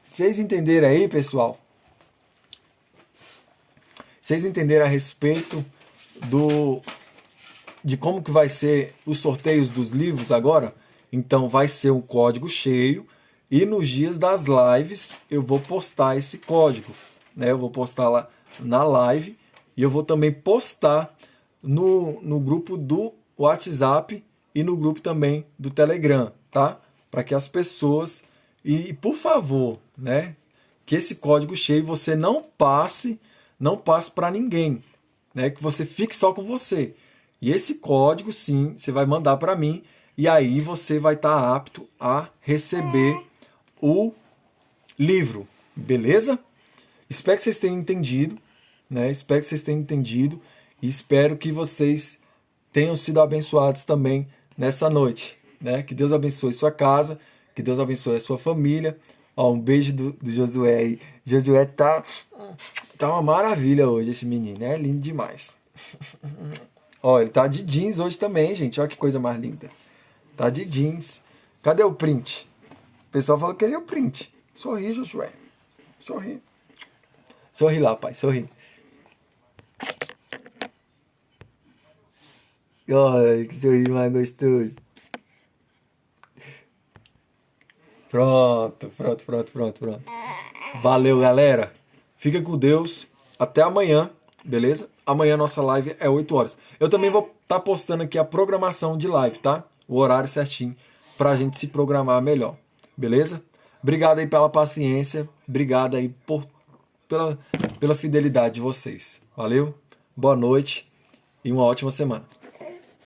Vocês entenderam aí, pessoal? Vocês entenderam a respeito de como que vai ser os sorteios dos livros agora? Então vai ser um código cheio e nos dias das lives eu vou postar esse código, né? Eu vou postar lá na live e eu vou também postar no grupo do WhatsApp e no grupo também do Telegram, tá? Para que as pessoas por favor, né, que esse código cheio você não passe para ninguém, né? Que você fique só com você. E esse código, sim, você vai mandar para mim e aí você vai estar apto a receber o livro, beleza? Espero que vocês tenham entendido, né? Espero que vocês tenham entendido e espero que vocês tenham sido abençoados também nessa noite, né? Que Deus abençoe sua casa, que Deus abençoe a sua família. Ó, um beijo do Josué aí. Josué tá uma maravilha hoje, esse menino, é lindo demais. Ó, ele tá de jeans hoje também, gente. Olha que coisa mais linda. Tá de jeans. Cadê o print? O pessoal falou que queria o print. Sorri, Josué. Sorri. Sorri lá, pai. Sorri. Ai, que sorriso mais gostoso. Pronto, pronto, pronto, pronto, pronto. Valeu, galera. Fica com Deus. Até amanhã, beleza? Amanhã nossa live é 8 horas. Eu também vou estar postando aqui a programação de live, tá? O horário certinho pra gente se programar melhor. Beleza? Obrigado aí pela paciência. Obrigado aí pela fidelidade de vocês. Valeu? Boa noite e uma ótima semana.